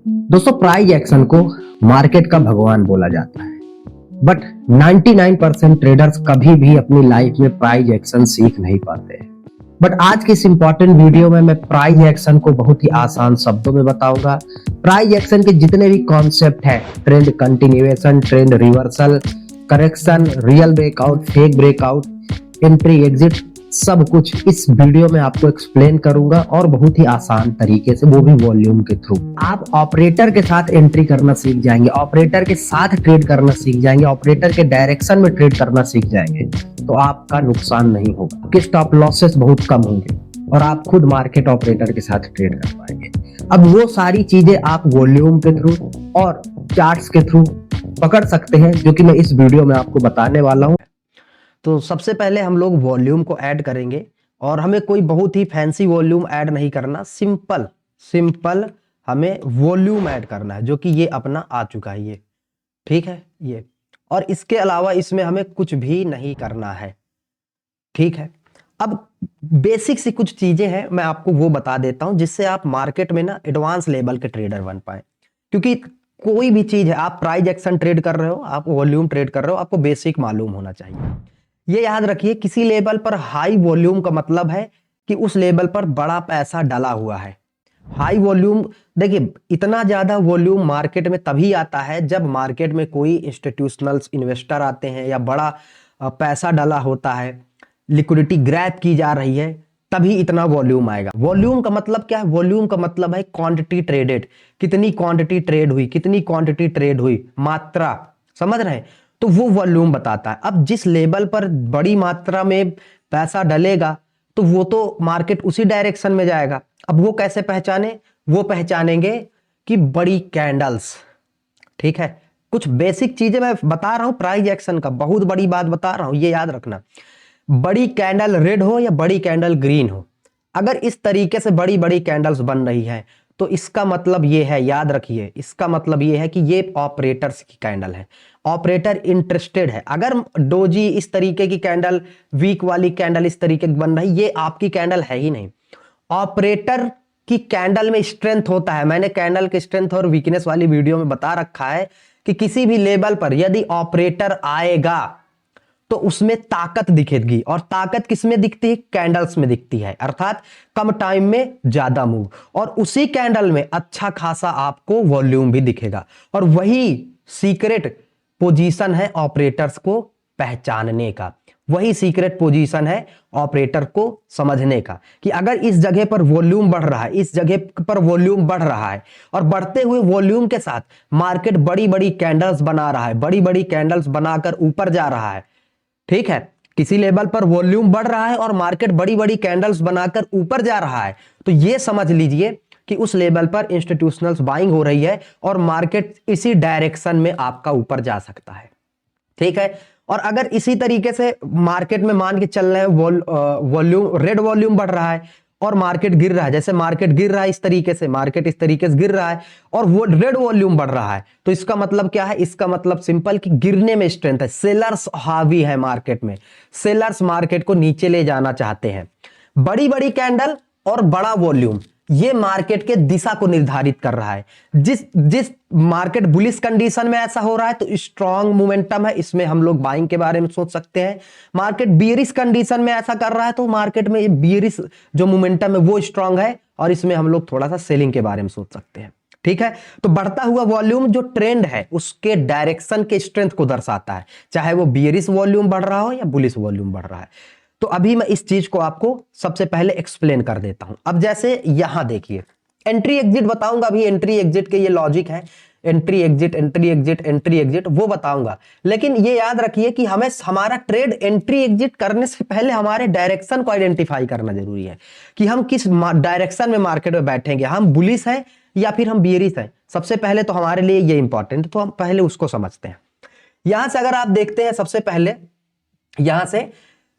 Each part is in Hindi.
दोस्तों, प्राइस एक्शन को मार्केट का भगवान बोला जाता है, बट 99% ट्रेडर्स कभी भी अपनी लाइफ में प्राइस एक्शन सीख नहीं पाते हैं। बट आज की इस इंपॉर्टेंट वीडियो में मैं प्राइस एक्शन को बहुत ही आसान शब्दों में बताऊंगा। प्राइस एक्शन के जितने भी कॉन्सेप्ट है, trend continuation, trend reversal, correction, real breakout, fake breakout, entry exit, सब कुछ इस वीडियो में आपको एक्सप्लेन करूंगा और बहुत ही आसान तरीके से, वो भी वॉल्यूम के थ्रू। आप ऑपरेटर के साथ एंट्री करना सीख जाएंगे, ऑपरेटर के साथ ट्रेड करना सीख जाएंगे, ऑपरेटर के डायरेक्शन में ट्रेड करना सीख जाएंगे, तो आपका नुकसान नहीं होगा, कि स्टॉप लॉसेस बहुत कम होंगे और आप खुद मार्केट ऑपरेटर के साथ ट्रेड कर पाएंगे। अब वो सारी चीजें आप वॉल्यूम के थ्रू और चार्ट्स के थ्रू पकड़ सकते हैं, जो कि मैं इस वीडियो में आपको बताने वाला हूं। तो सबसे पहले हम लोग वॉल्यूम को ऐड करेंगे और हमें कोई बहुत ही फैंसी वॉल्यूम ऐड नहीं करना, सिंपल सिंपल हमें वॉल्यूम ऐड करना है, जो कि ये अपना आ चुका है, ये ठीक है ये। और इसके अलावा इसमें हमें कुछ भी नहीं करना है, ठीक है। अब बेसिक सी कुछ चीजें हैं, मैं आपको वो बता देता हूं, जिससे आप मार्केट में ना एडवांस लेवल के ट्रेडर बन पाए। क्योंकि कोई भी चीज है, आप प्राइस एक्शन ट्रेड कर रहे हो, आप वॉल्यूम ट्रेड कर रहे हो, आपको बेसिक मालूम होना चाहिए। ये याद रखिए, किसी लेवल पर हाई वॉल्यूम का मतलब है कि उस लेवल पर बड़ा पैसा डला हुआ है। हाई वॉल्यूम, देखिए, इतना ज्यादा वॉल्यूम मार्केट में तभी आता है जब मार्केट में कोई इंस्टीट्यूशनल इन्वेस्टर आते हैं या बड़ा पैसा डला होता है, लिक्विडिटी ग्रैब की जा रही है, तभी इतना वॉल्यूम आएगा। वॉल्यूम का मतलब क्या है? वॉल्यूम का मतलब है क्वांटिटी ट्रेडेड, कितनी क्वांटिटी ट्रेड हुई, कितनी क्वांटिटी ट्रेड हुई, मात्रा, समझ रहे हैं? तो वो वॉल्यूम बताता है। अब जिस लेवल पर बड़ी मात्रा में पैसा डलेगा तो वो तो मार्केट उसी डायरेक्शन में जाएगा। अब वो कैसे पहचाने? वो पहचानेंगे कि बड़ी कैंडल्स, ठीक है। कुछ बेसिक चीजें मैं बता रहा हूं प्राइस एक्शन का, बहुत बड़ी बात बता रहा हूं, ये याद रखना। बड़ी कैंडल रेड हो या बड़ी कैंडल ग्रीन हो, अगर इस तरीके से बड़ी बड़ी कैंडल्स बन रही है तो इसका मतलब ये है, याद रखिए, इसका मतलब ये है कि ये ऑपरेटर्स की कैंडल है, ऑपरेटर इंटरेस्टेड है। अगर डोजी इस तरीके की कैंडल, वीक वाली कैंडल इस तरीके की बन रही, ये आपकी कैंडल है ही नहीं। ऑपरेटर की कैंडल में स्ट्रेंथ होता है। मैंने कैंडल के स्ट्रेंथ और वीकनेस वाली वीडियो में बता रखा है कि किसी भी लेवल पर यदि ऑपरेटर आएगा तो उसमें ताकत दिखेगी, और ताकत किसमें दिखती है? कैंडल्स में दिखती है, अर्थात कम टाइम में ज्यादा मूव, और उसी कैंडल में अच्छा खासा आपको वॉल्यूम भी दिखेगा। और वही सीक्रेट पोजीशन है ऑपरेटर्स को पहचानने का, वही सीक्रेट पोजीशन है ऑपरेटर को समझने का, कि अगर इस जगह पर वॉल्यूम बढ़ रहा है, इस जगह पर वॉल्यूम बढ़ रहा है, और बढ़ते हुए वॉल्यूम के साथ मार्केट बड़ी बड़ी कैंडल्स बना रहा है, बड़ी बड़ी कैंडल्स बनाकर ऊपर जा रहा है, ठीक है। किसी लेवल पर वॉल्यूम बढ़ रहा है और मार्केट बड़ी बड़ी कैंडल्स बनाकर ऊपर जा रहा है, तो यह समझ लीजिए कि उस लेवल पर इंस्टीट्यूशनल्स बाइंग हो रही है और मार्केट इसी डायरेक्शन में आपका ऊपर जा सकता है, ठीक है। और अगर इसी तरीके से मार्केट में मान के चल रहे हैं, वॉल्यूम, रेड वॉल्यूम बढ़ रहा है और मार्केट गिर रहा है, जैसे मार्केट गिर रहा है इस तरीके से, मार्केट इस तरीके से गिर रहा है और वो रेड वॉल्यूम बढ़ रहा है, तो इसका मतलब क्या है? इसका मतलब सिंपल कि गिरने में स्ट्रेंथ है, सेलर्स हावी है मार्केट में, सेलर्स मार्केट को नीचे ले जाना चाहते हैं। बड़ी बड़ी कैंडल और बड़ा वॉल्यूम, ये मार्केट के दिशा को निर्धारित कर रहा है। जिस जिस मार्केट बुलिश कंडीशन में ऐसा हो रहा है तो स्ट्रॉन्ग मोमेंटम है, इसमें हम लोग बाइंग के बारे में सोच सकते हैं। मार्केट बियरिश कंडीशन में ऐसा कर रहा है तो मार्केट में ये बियरिश जो मोमेंटम है वो स्ट्रॉन्ग है, और इसमें हम लोग थोड़ा सा सेलिंग के बारे में सोच सकते हैं, ठीक है। तो बढ़ता हुआ वॉल्यूम जो ट्रेंड है उसके डायरेक्शन के स्ट्रेंथ को दर्शाता है, चाहे वो बियरिश वॉल्यूम बढ़ रहा हो या बुलिश वॉल्यूम बढ़ रहा है। तो अभी मैं इस चीज को आपको सबसे पहले एक्सप्लेन कर देता हूं। अब जैसे यहां देखिए, एंट्री एग्जिट बताऊंगा, अभी एंट्री एग्जिट के ये लॉजिक है, entry exit, entry exit, entry exit, वो बताऊंगा। लेकिन ये याद रखिए कि हमें हमारा ट्रेड एंट्री एग्जिट करने से पहले हमारे डायरेक्शन को आइडेंटिफाई करना जरूरी है, कि हम किस डायरेक्शन में मार्केट में बैठेंगे, हम बुलिश हैं या फिर हम बियरिश हैं। सबसे पहले तो हमारे लिए ये इंपॉर्टेंट, तो हम पहले उसको समझते हैं। यहां से अगर आप देखते हैं, सबसे पहले यहां से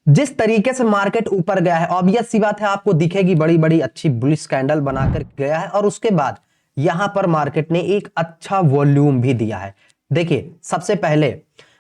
जिस तरीके से मार्केट ऊपर गया है, ऑब्वियस सी बात है आपको दिखेगी बड़ी बड़ी अच्छी बुलिश कैंडल बनाकर गया है, और उसके बाद यहां पर मार्केट ने एक अच्छा वॉल्यूम भी दिया है। देखिए, सबसे पहले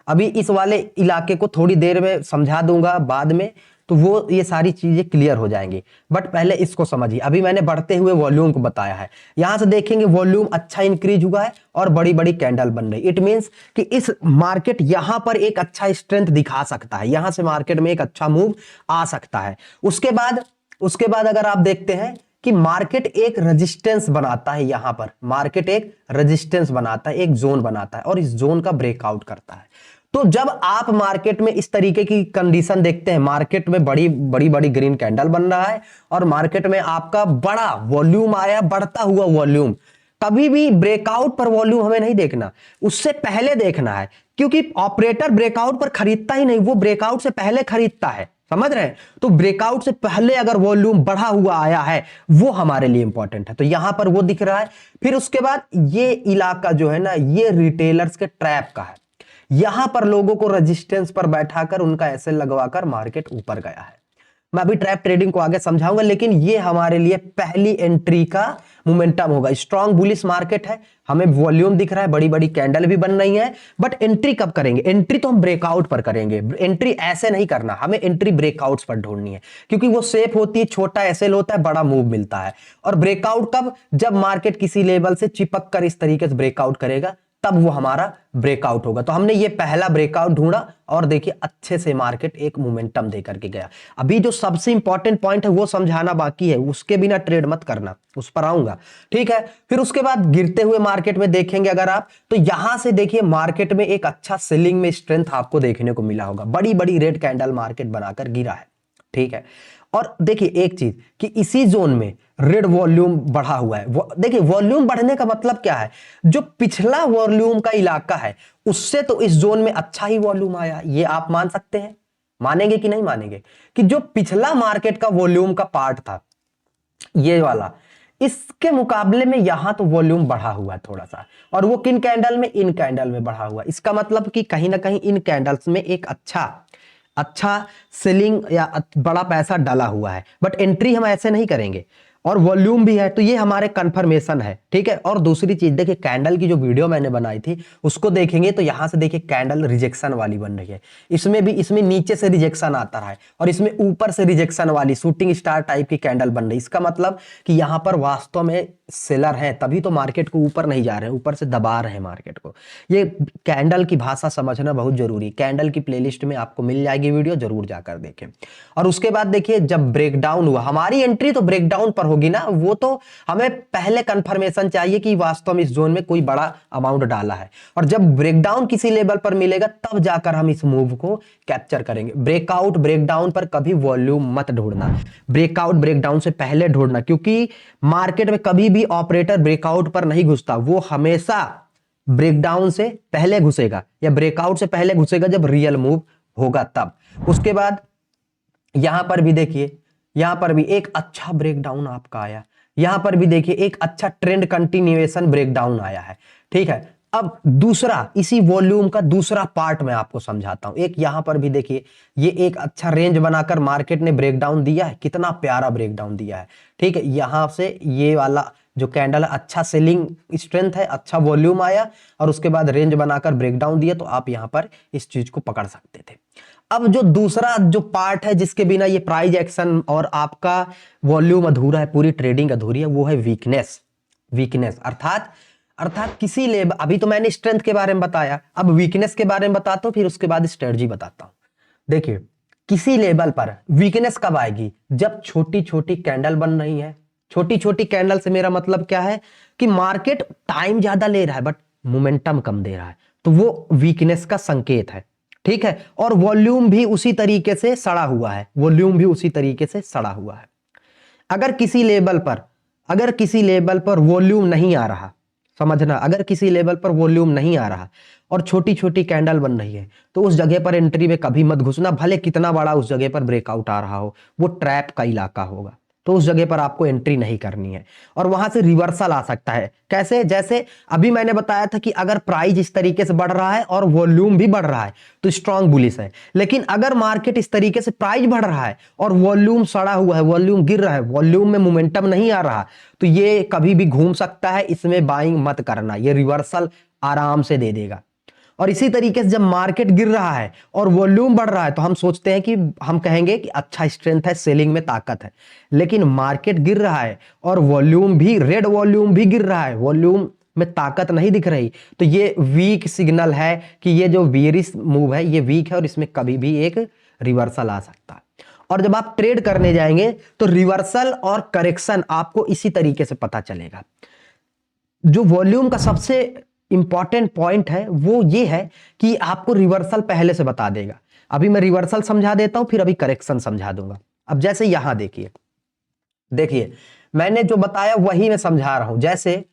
अभी इस वाले इलाके को थोड़ी देर में समझा दूंगा बाद में, तो तो वो ये सारी चीजें क्लियर हो जाएंगी। बट पहले इसको समझिए। अभी मैंने बढ़ते हुए वॉल्यूम को बताया है, यहां से देखेंगे वॉल्यूम अच्छा इंक्रीज हुआ है और बड़ी बड़ी कैंडल बन रही। इट मींस कि इस मार्केट यहां पर एक अच्छा स्ट्रेंथ दिखा सकता है, यहां से मार्केट में एक अच्छा मूव आ सकता है। उसके बाद अगर आप देखते हैं कि मार्केट एक रेजिस्टेंस बनाता है, यहां पर मार्केट एक रेजिस्टेंस बनाता है, एक जोन बनाता है और इस जोन का ब्रेकआउट करता है। तो जब आप मार्केट में इस तरीके की कंडीशन देखते हैं, मार्केट में बड़ी बड़ी ग्रीन कैंडल बन रहा है और मार्केट में आपका बड़ा वॉल्यूम आया, बढ़ता हुआ वॉल्यूम, कभी भी ब्रेकआउट पर वॉल्यूम हमें नहीं देखना, उससे पहले देखना है, क्योंकि ऑपरेटर ब्रेकआउट पर खरीदता ही नहीं, वो ब्रेकआउट से पहले खरीदता है, समझ रहे हैं। तो ब्रेकआउट से पहले अगर वॉल्यूम बढ़ा हुआ आया है वो हमारे लिए इंपॉर्टेंट है, तो यहां पर वो दिख रहा है। फिर उसके बाद ये इलाका जो है ना, ये रिटेलर्स के ट्रैप का है, यहां पर लोगों को रेजिस्टेंस पर बैठाकर उनका एसएल लगवाकर मार्केट ऊपर गया है। मैं अभी ट्रैप ट्रेडिंग को आगे समझाऊंगा, लेकिन ये हमारे लिए पहली एंट्री का मोमेंटम होगा। स्ट्रॉन्ग बुलिश मार्केट है, हमें वॉल्यूम दिख रहा है, बड़ी बड़ी कैंडल भी बन रही है, बट एंट्री कब करेंगे? एंट्री तो हम ब्रेकआउट पर करेंगे। एंट्री ऐसे नहीं करना, हमें एंट्री ब्रेकआउट्स पर ढूंढनी है, क्योंकि वो सेफ होती है, छोटा एसएल होता है, बड़ा मूव मिलता है। और ब्रेकआउट कब? जब मार्केट किसी लेवल से चिपक कर इस तरीके से ब्रेकआउट करेगा, तब वो हमारा ब्रेकआउट होगा। तो हमने ये पहला ब्रेकआउट ढूंढा और देखिए अच्छे से मार्केट एक मोमेंटम दे करके गया। अभी जो सबसे इंपॉर्टेंट पॉइंट है वो समझाना बाकी है, उसके बिना ट्रेड मत करना, उस पर आऊंगा, ठीक है। फिर उसके बाद गिरते हुए मार्केट में देखेंगे अगर आप, तो यहां से देखिए मार्केट में एक अच्छा सेलिंग में स्ट्रेंथ आपको देखने को मिला होगा, बड़ी बड़ी रेड कैंडल मार्केट बनाकर गिरा है, ठीक है। और देखिए एक चीज कि इसी जोन में रेड वॉल्यूम बढ़ा हुआ है। देखिए वॉल्यूम बढ़ने का मतलब क्या है? जो पिछला वॉल्यूम का इलाका है उससे तो इस जोन में अच्छा ही वॉल्यूम आया, ये आप मान सकते हैं। मानेंगे कि नहीं मानेंगे? कि जो पिछला मार्केट का वॉल्यूम का पार्ट था ये वाला, इसके मुकाबले में यहां तो वॉल्यूम बढ़ा हुआ है थोड़ा सा, और वो किन कैंडल में? इन कैंडल में बढ़ा हुआ है। इसका मतलब कि कहीं ना कहीं इन कैंडल्स में एक अच्छा सेलिंग या बड़ा पैसा डाला हुआ है। बट एंट्री हम ऐसे नहीं करेंगे, और वॉल्यूम भी है, तो ये हमारे कंफर्मेशन है, ठीक है। और दूसरी चीज देखिए, कैंडल की जो वीडियो मैंने बनाई थी उसको देखेंगे तो यहां से देखिए कैंडल रिजेक्शन वाली बन रही है, इसमें नीचे से रिजेक्शन आता रहा है और इसमें ऊपर से रिजेक्शन वाली शूटिंग स्टार टाइप की कैंडल बन रही है। इसका मतलब कि यहां पर वास्तव में सेलर है, तभी तो मार्केट को ऊपर नहीं जा रहे हैं, ऊपर से दबा रहे हैं मार्केट को। ये कैंडल की भाषा समझना बहुत जरूरी है। कैंडल की प्लेलिस्ट में आपको मिल जाएगी वीडियो, जरूर जाकर देखें। और उसके बाद देखिए जब ब्रेकडाउन हुआ, हमारी एंट्री तो ब्रेकडाउन पर होगी ना, वो तो हमें पहले कंफर्मेशन चाहिए कि वास्तव में इस जोन में कोई बड़ा अमाउंट डाला है, और जब ब्रेकडाउन किसी लेवल पर मिलेगा तब जाकर हम इस मूव को कैप्चर करेंगे। ब्रेकआउट ब्रेकडाउन पर कभी वॉल्यूम मत ढूंढना, ब्रेकआउट ब्रेकडाउन से पहले ढूंढना, क्योंकि मार्केट में कभी भी ऑपरेटर ब्रेकआउट पर नहीं घुसता, वो हमेशा ब्रेकडाउन से पहले घुसेगा या ब्रेकआउट से पहले घुसेगा जब रियल मूव होगा तब। उसके बाद यहां पर भी देखिए, यहां पर भी एक अच्छा ब्रेकडाउन आपका आया, यहां पर भी देखिए एक अच्छा ट्रेंड कंटिन्यूएशन ब्रेकडाउन आया है, ठीक है। अब दूसरा, इसी वॉल्यूम का दूसरा पार्ट मैं आपको समझाता हूं। एक यहां पर भी देखिए, ये एक अच्छा रेंज बनाकर मार्केट ने ब्रेकडाउन दिया है, कितना प्यारा ब्रेकडाउन दिया है, ठीक है। यहां से ये वाला जो कैंडल है, अच्छा सेलिंग स्ट्रेंथ है, अच्छा वॉल्यूम आया और उसके बाद रेंज बनाकर ब्रेकडाउन दिया, तो आप यहां पर इस चीज को पकड़ सकते थे। अब जो दूसरा जो पार्ट है जिसके बिना ये प्राइस एक्शन और आपका वॉल्यूम अधूरा है, पूरी ट्रेडिंग अधूरी है, वो है वीकनेस अर्थात किसी लेवल, अभी तो मैंने स्ट्रेंथ के बारे में बताया, अब वीकनेस के बारे में बताता हूं, फिर उसके बाद स्ट्रेटजी बताता हूं। देखिए किसी लेवल पर वीकनेस कब आएगी? जब छोटी छोटी कैंडल बन रही है। छोटी छोटी कैंडल से मेरा मतलब क्या है कि मार्केट टाइम ज्यादा ले रहा है बट मोमेंटम कम दे रहा है, तो वो वीकनेस का संकेत है, ठीक है। और वॉल्यूम भी उसी तरीके से सड़ा हुआ है, अगर किसी लेवल पर वॉल्यूम नहीं आ रहा, समझना, अगर किसी लेवल पर वॉल्यूम नहीं आ रहा और छोटी छोटी कैंडल बन रही है, तो उस जगह पर एंट्री में कभी मत घुसना, भले कितना बड़ा उस जगह पर ब्रेकआउट आ रहा हो, वो ट्रैप का इलाका होगा, तो उस जगह पर आपको एंट्री नहीं करनी है। और वहां से रिवर्सल आ सकता है, कैसे? जैसे अभी मैंने बताया था कि अगर प्राइस इस तरीके से बढ़ रहा है और वॉल्यूम भी बढ़ रहा है तो स्ट्रॉन्ग बुलिश है, लेकिन अगर मार्केट इस तरीके से प्राइस बढ़ रहा है और वॉल्यूम सड़ा हुआ है, वॉल्यूम गिर रहा है, वॉल्यूम में मोमेंटम नहीं आ रहा, तो ये कभी भी घूम सकता है, इसमें बाइंग मत करना, ये रिवर्सल आराम से दे देगा। और इसी तरीके से जब मार्केट गिर रहा है और वॉल्यूम बढ़ रहा है तो हम सोचते हैं कि हम कहेंगे कि अच्छा स्ट्रेंथ है, सेलिंग में ताकत है। लेकिन मार्केट गिर रहा है और वॉल्यूम भी, रेड वॉल्यूम भी गिर रहा है, वॉल्यूम में ताकत नहीं दिख रही, तो ये वीक सिग्नल है कि ये जो बेयरिश मूव है ये वीक है और इसमें कभी भी एक रिवर्सल आ सकता है। और जब आप ट्रेड करने जाएंगे तो रिवर्सल और करेक्शन आपको इसी तरीके से पता चलेगा। जो वॉल्यूम का सबसे इंपॉर्टेंट पॉइंट है वो ये है कि आपको रिवर्सल पहले से बता देगा। अभी मैं रिवर्सल समझा देता हूं, फिर अभी करेक्शन समझा दूंगा। अब जैसे यहां देखिए मैंने जो बताया वही मैं समझा रहा हूं। जैसे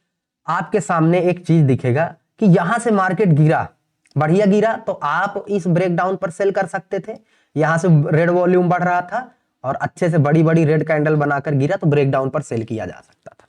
आपके सामने एक चीज दिखेगा कि यहां से मार्केट गिरा, बढ़िया गिरा, तो आप इस ब्रेकडाउन पर सेल कर सकते थे। यहां से रेड वॉल्यूम बढ़ रहा था और अच्छे से बड़ी बड़ी रेड कैंडल बनाकर गिरा तो ब्रेकडाउन पर सेल किया जा सकता था।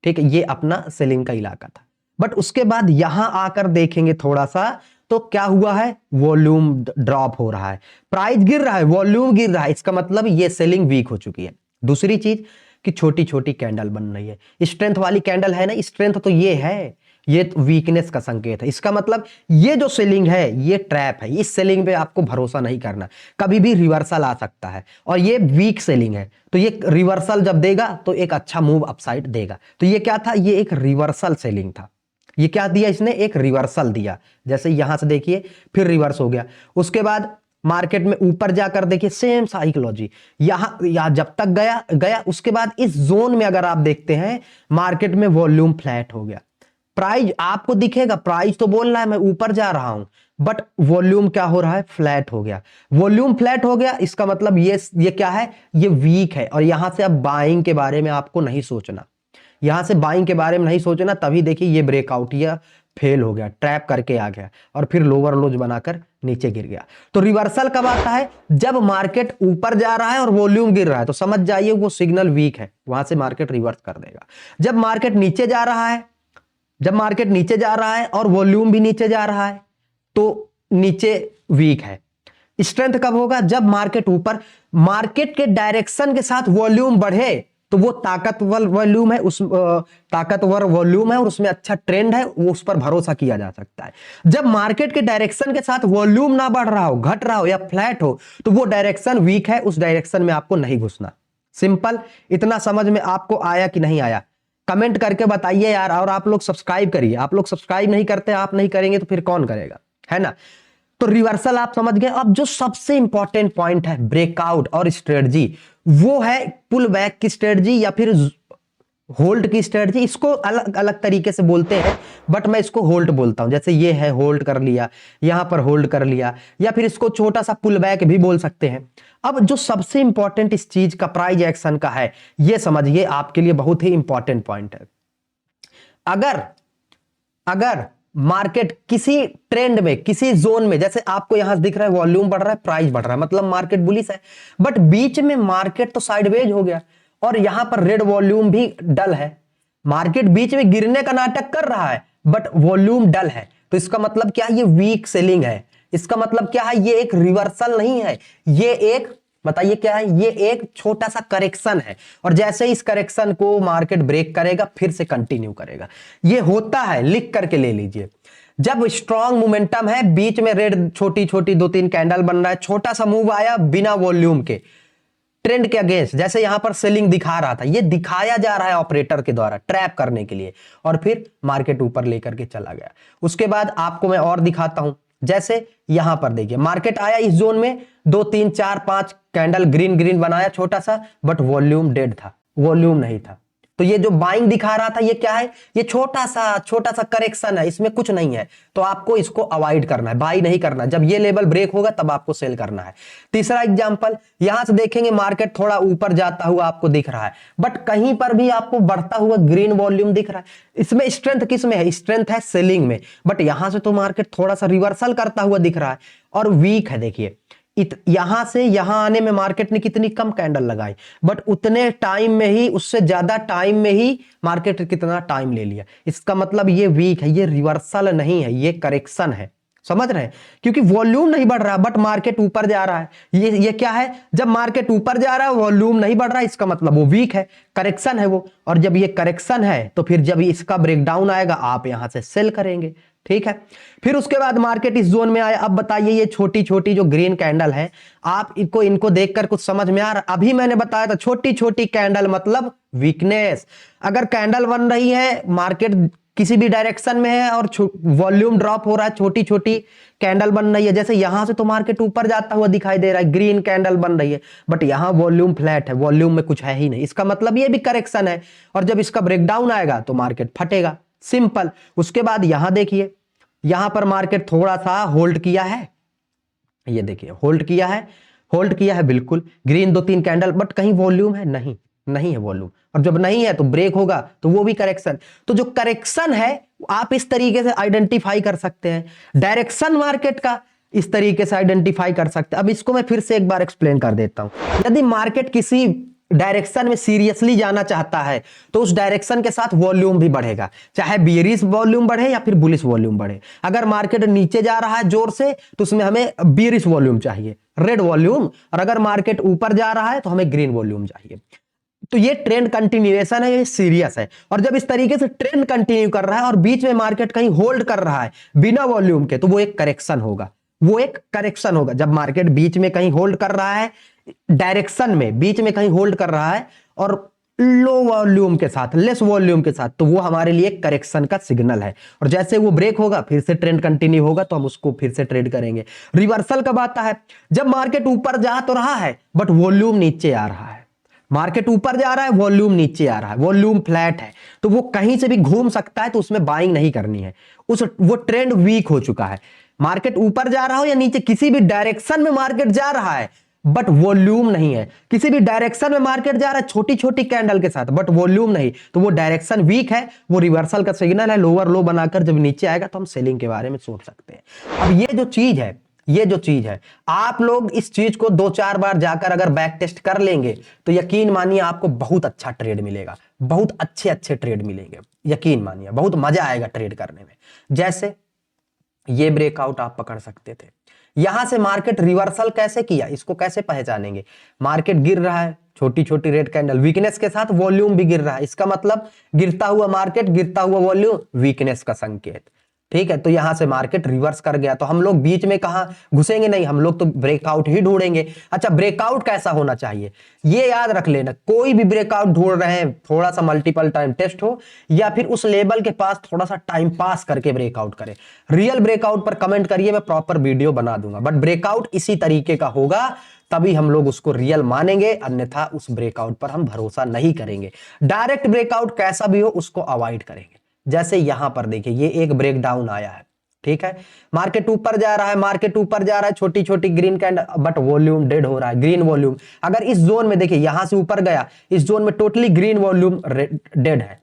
ठीक है, ये अपना सेलिंग का इलाका था। बट उसके बाद यहां आकर देखेंगे थोड़ा सा तो क्या हुआ है, वॉल्यूम ड्रॉप हो रहा है, प्राइस गिर रहा है, वॉल्यूम गिर रहा है, इसका मतलब ये सेलिंग वीक हो चुकी है। दूसरी चीज कि छोटी छोटी कैंडल बन रही है, स्ट्रेंथ वाली कैंडल है ना, स्ट्रेंथ तो ये है, ये तो वीकनेस का संकेत है। इसका मतलब ये जो सेलिंग है ये ट्रैप है, इस सेलिंग पे आपको भरोसा नहीं करना, कभी भी रिवर्सल आ सकता है और ये वीक सेलिंग है। तो ये रिवर्सल जब देगा तो एक अच्छा मूव अपसाइड देगा। तो ये क्या था, ये एक रिवर्सल सेलिंग था। ये क्या दिया इसने, एक रिवर्सल दिया। जैसे यहां से देखिए फिर रिवर्स हो गया, उसके बाद मार्केट में ऊपर जाकर देखिए सेम साइकोलॉजी, यहां जब तक गया उसके बाद इस जोन में अगर आप देखते हैं मार्केट में वॉल्यूम फ्लैट हो गया। प्राइस आपको दिखेगा, प्राइस तो बोल रहा है मैं ऊपर जा रहा हूं, बट वॉल्यूम क्या हो रहा है, फ्लैट हो गया। वॉल्यूम फ्लैट हो गया इसका मतलब ये क्या है, ये वीक है। और यहां से अब बाइंग के बारे में आपको नहीं सोचना, यहां से बाइंग के बारे में नहीं सोचना। तभी देखिए ये ब्रेकआउट या फेल हो गया, ट्रैप करके आ गया और फिर लोअर लोज बनाकर नीचे गिर गया। तो रिवर्सल कब आता है, जब मार्केट ऊपर जा रहा है और वॉल्यूम गिर रहा है, तो समझ जाइए वो सिग्नल वीक है, वहां से मार्केट रिवर्स कर देगा। जब मार्केट नीचे जा रहा है, जब मार्केट नीचे जा रहा है और वॉल्यूम भी नीचे जा रहा है तो नीचे वीक है। स्ट्रेंथ कब होगा, जब मार्केट ऊपर, मार्केट के डायरेक्शन के साथ वॉल्यूम बढ़े तो वो ताकतवर वॉल्यूम है, उस ताकतवर वॉल्यूम है और उसमें अच्छा ट्रेंड है, वो उस पर भरोसा किया जा सकता है। जब मार्केट के डायरेक्शन के साथ वॉल्यूम ना बढ़ रहा हो, घट रहा हो या फ्लैट हो, तो वो डायरेक्शन वीक है, उस डायरेक्शन में आपको नहीं घुसना। सिंपल, इतना समझ में आपको आया कि नहीं आया, कमेंट करके बताइए यार। और आप लोग सब्सक्राइब करिए, आप लोग सब्सक्राइब नहीं करते, आप नहीं करेंगे तो फिर कौन करेगा, है ना। तो रिवर्सल आप समझ गए। अब जो सबसे इंपॉर्टेंट पॉइंट है ब्रेकआउट और स्ट्रेटजी, वो है पुल बैक की स्ट्रेटजी या फिर होल्ड की स्ट्रेटजी। इसको अलग अलग तरीके से बोलते हैं, बट मैं इसको होल्ड बोलता हूं। जैसे ये है होल्ड कर लिया, यहां पर होल्ड कर लिया, या फिर इसको छोटा सा पुल बैक भी बोल सकते हैं। अब जो सबसे इंपॉर्टेंट इस चीज का प्राइस एक्शन का है, ये समझिए, आपके लिए बहुत ही इंपॉर्टेंट पॉइंट है। अगर मार्केट किसी ट्रेंड में, किसी जोन में, जैसे आपको यहां दिख रहा है वॉल्यूम बढ़ रहा है, प्राइस बढ़ रहा है, मतलब मार्केट बुलिश है, बट बीच में मार्केट तो साइडवेज हो गया और यहां पर रेड वॉल्यूम भी डल है, मार्केट बीच में गिरने का नाटक कर रहा है बट वॉल्यूम डल है, तो इसका मतलब क्या है, ये वीक सेलिंग है। इसका मतलब क्या है, ये एक रिवर्सल नहीं है, ये एक, बताइए क्या है, ये एक छोटा सा करेक्शन है। और जैसे इस करेक्शन को मार्केट ब्रेक करेगा फिर से कंटिन्यू करेगा। ये होता है, लिख करके ले लीजिए। जब स्ट्रॉन्ग मोमेंटम है, बीच में रेड छोटी छोटी 2-3 कैंडल बन रहा है, छोटा सा मूव आया बिना वॉल्यूम के, ट्रेंड के अगेंस्ट, जैसे यहां पर सेलिंग दिखा रहा था, ये दिखाया जा रहा है ऑपरेटर के द्वारा ट्रैप करने के लिए, और फिर मार्केट ऊपर लेकर के चला गया। उसके बाद आपको मैं और दिखाता हूं, जैसे यहां पर देखिए मार्केट आया इस जोन में, 2 3 4 5 कैंडल ग्रीन ग्रीन बनाया छोटा सा, बट वॉल्यूम डेड था, वॉल्यूम नहीं था। तो ये जो बाइंग दिखा रहा था, ये क्या है, ये छोटा सा करेक्शन है, इसमें कुछ नहीं है, तो आपको इसको अवॉइड करना है, बाई नहीं करना। जब ये लेवल ब्रेक होगा तब आपको सेल करना है। तीसरा एग्जांपल, यहां से देखेंगे मार्केट थोड़ा ऊपर जाता हुआ आपको दिख रहा है, बट कहीं पर भी आपको बढ़ता हुआ ग्रीन वॉल्यूम दिख रहा है। इसमें स्ट्रेंथ किस में है, स्ट्रेंथ है सेलिंग में, बट यहां से तो मार्केट थोड़ा सा रिवर्सल करता हुआ दिख रहा है और वीक है। देखिए यहां से यहां आने में मार्केट ने कितनी कम कैंडल लगाई, बट उतने टाइम में ही, उससे ज्यादा टाइम में ही मार्केट कितना टाइम ले लिया। इसका मतलब ये वीक है, ये रिवर्सल नहीं है, ये करेक्शन है। समझ रहे हैं, क्योंकि वॉल्यूम नहीं बढ़ रहा बट मार्केट ऊपर जा रहा है। ये क्या है, जब मार्केट ऊपर जा रहा है वॉल्यूम नहीं बढ़ रहा है, इसका मतलब वो वीक है, करेक्शन है वो। और जब ये करेक्शन है तो फिर जब इसका ब्रेकडाउन आएगा आप यहां से सेल करेंगे, ठीक है। फिर उसके बाद मार्केट इस जोन में आया। अब बताइए ये छोटी छोटी जो ग्रीन कैंडल है, आप इनको देखकर कुछ समझ में आ रहा? अभी मैंने बताया था छोटी छोटी कैंडल मतलब वीकनेस। अगर कैंडल बन रही है, मार्केट किसी भी डायरेक्शन में है और वॉल्यूम ड्रॉप हो रहा है, छोटी छोटी कैंडल बन रही है, जैसे यहां से तो मार्केट ऊपर जाता हुआ दिखाई दे रहा है, ग्रीन कैंडल बन रही है, बट यहां वॉल्यूम फ्लैट है, वॉल्यूम में कुछ है ही नहीं, इसका मतलब ये भी करेक्शन है, और जब इसका ब्रेकडाउन आएगा तो मार्केट फटेगा, सिंपल। उसके बाद यहां देखिए, यहां पर मार्केट थोड़ा सा होल्ड किया है, ये देखिए होल्ड किया है, होल्ड किया है बिल्कुल, ग्रीन 2-3 कैंडल, बट कहीं वॉल्यूम है? नहीं, नहीं है वॉल्यूम, और जब नहीं है तो ब्रेक होगा तो वो भी करेक्शन। तो जो करेक्शन है आप इस तरीके से आइडेंटिफाई कर सकते हैं, डायरेक्शन मार्केट का इस तरीके से आइडेंटिफाई कर सकते हैं। अब इसको मैं फिर से एक बार एक्सप्लेन कर देता हूं। यदि मार्केट किसी डायरेक्शन में सीरियसली जाना चाहता है तो उस डायरेक्शन के साथ वॉल्यूम भी बढ़ेगा, चाहे बेयरिश वॉल्यूम बढ़े या फिर बुलिश वॉल्यूम बढ़े। अगर मार्केट नीचे जा रहा है जोर से तो उसमें हमें बेयरिश वॉल्यूम चाहिए, रेड वॉल्यूम, और अगर मार्केट ऊपर जा रहा है तो हमें ग्रीन वॉल्यूम चाहिए। तो ये ट्रेंड कंटिन्यूएशन है, ये सीरियस है। और जब इस तरीके से ट्रेंड कंटिन्यू कर रहा है और बीच में मार्केट कहीं होल्ड कर रहा है बिना वॉल्यूम के, तो वो एक करेक्शन होगा, वो एक करेक्शन होगा। जब मार्केट बीच में कहीं होल्ड कर रहा है, डायरेक्शन में बीच में कहीं होल्ड कर रहा है और लो वॉल्यूम के साथ, लेस वॉल्यूम के साथ, तो वो हमारे लिए करेक्शन का सिग्नल है। और जैसे वो ब्रेक होगा फिर से ट्रेंड कंटिन्यू होगा तो हम उसको फिर से ट्रेड करेंगे। रिवर्सल कब आता है? जब मार्केट ऊपर जा तो रहा है बट वॉल्यूम नीचे आ रहा है, मार्केट ऊपर जा रहा है वॉल्यूम नीचे आ रहा है, वॉल्यूम फ्लैट है, तो वो कहीं से भी घूम सकता है, तो उसमें बाइंग नहीं करनी है, वो ट्रेंड वीक हो चुका है। मार्केट ऊपर जा रहा हो या नीचे, किसी भी डायरेक्शन में मार्केट जा रहा है बट वॉल्यूम नहीं है, किसी भी डायरेक्शन में मार्केट जा रहा है छोटी छोटी कैंडल के साथ बट वॉल्यूम नहीं, तो वो डायरेक्शन वीक है, वो रिवर्सल का सिग्नल है। लोअर लो बनाकर जब नीचे आएगा तो हम सेलिंग के बारे में सोच सकते हैं। अब ये जो चीज है, आप लोग इस चीज को 2-4 बार जाकर अगर बैक टेस्ट कर लेंगे तो यकीन मानिए आपको बहुत अच्छा ट्रेड मिलेगा, बहुत अच्छे ट्रेड मिलेंगे, यकीन मानिए बहुत मजा आएगा ट्रेड करने में। जैसे ये ब्रेकआउट आप पकड़ सकते थे, यहां से मार्केट रिवर्सल कैसे किया, इसको कैसे पहचानेंगे? मार्केट गिर रहा है, छोटी छोटी रेड कैंडल, वीकनेस के साथ वॉल्यूम भी गिर रहा है, इसका मतलब गिरता हुआ मार्केट, गिरता हुआ वॉल्यूम, वीकनेस का संकेत, ठीक है। तो यहां से मार्केट रिवर्स कर गया, तो हम लोग बीच में कहां घुसेंगे? नहीं, हम लोग तो ब्रेकआउट ही ढूंढेंगे। अच्छा, ब्रेकआउट कैसा होना चाहिए ये याद रख लेना, कोई भी ब्रेकआउट ढूंढ रहे हैं, थोड़ा सा मल्टीपल टाइम टेस्ट हो या फिर उस लेवल के पास थोड़ा सा टाइम पास करके ब्रेकआउट करें। रियल ब्रेकआउट पर कमेंट करिए, मैं प्रॉपर वीडियो बना दूंगा, बट ब्रेकआउट इसी तरीके का होगा तभी हम लोग उसको रियल मानेंगे, अन्यथा उस ब्रेकआउट पर हम भरोसा नहीं करेंगे। डायरेक्ट ब्रेकआउट कैसा भी हो उसको अवॉइड करेंगे। जैसे यहां पर देखिए ये एक ब्रेकडाउन आया है, ठीक है, मार्केट ऊपर जा रहा है, मार्केट ऊपर जा रहा है, छोटी छोटी green candle, but volume dead हो रहा है, ग्रीन वॉल्यूम। अगर इस जोन में देखिए यहां से ऊपर गया, इस जोन में टोटली ग्रीन वॉल्यूम डेड है,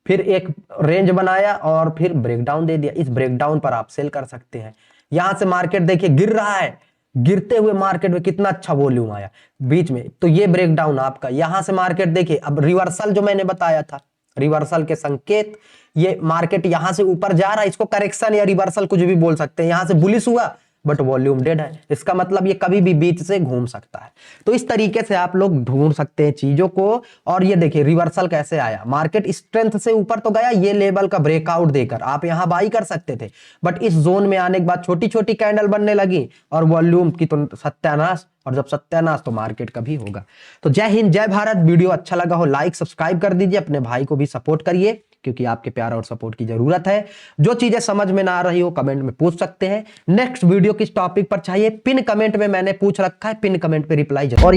फिर एक रेंज बनाया और फिर ब्रेकडाउन दे दिया, इस ब्रेकडाउन पर आप सेल कर सकते हैं। यहां से मार्केट देखिए गिर रहा है, गिरते हुए मार्केट में कितना अच्छा वॉल्यूम आया बीच में, तो ये ब्रेकडाउन आपका। यहां से मार्केट देखिए, अब रिवर्सल जो मैंने बताया था, रिवर्सल के संकेत, ये मार्केट यहां से ऊपर जा रहा है, इसको करेक्शन या रिवर्सल कुछ भी बोल सकते हैं, यहां से बुलिश हुआ बट वॉल्यूम डेड है, इसका मतलब ये कभी भी बीच से घूम सकता है। तो इस तरीके से आप लोग ढूंढ सकते हैं चीजों को। और ये देखिए रिवर्सल कैसे आया, मार्केट स्ट्रेंथ से ऊपर तो गया, ये लेवल का ब्रेकआउट देकर आप यहां बाई कर सकते थे, बट इस जोन में आने के बाद छोटी छोटी कैंडल बनने लगी और वॉल्यूम की तो सत्यानाश, और जब सत्यानाश तो मार्केट का भी होगा। तो जय हिंद, जय भारत। वीडियो अच्छा लगा हो लाइक सब्सक्राइब कर दीजिए, अपने भाई को भी सपोर्ट करिए क्योंकि आपके प्यार और सपोर्ट की जरूरत है। जो चीजें समझ में ना आ रही हो कमेंट में पूछ सकते हैं। नेक्स्ट वीडियो किस टॉपिक पर चाहिए पिन कमेंट में मैंने पूछ रखा है, पिन कमेंट पे रिप्लाई जरूर।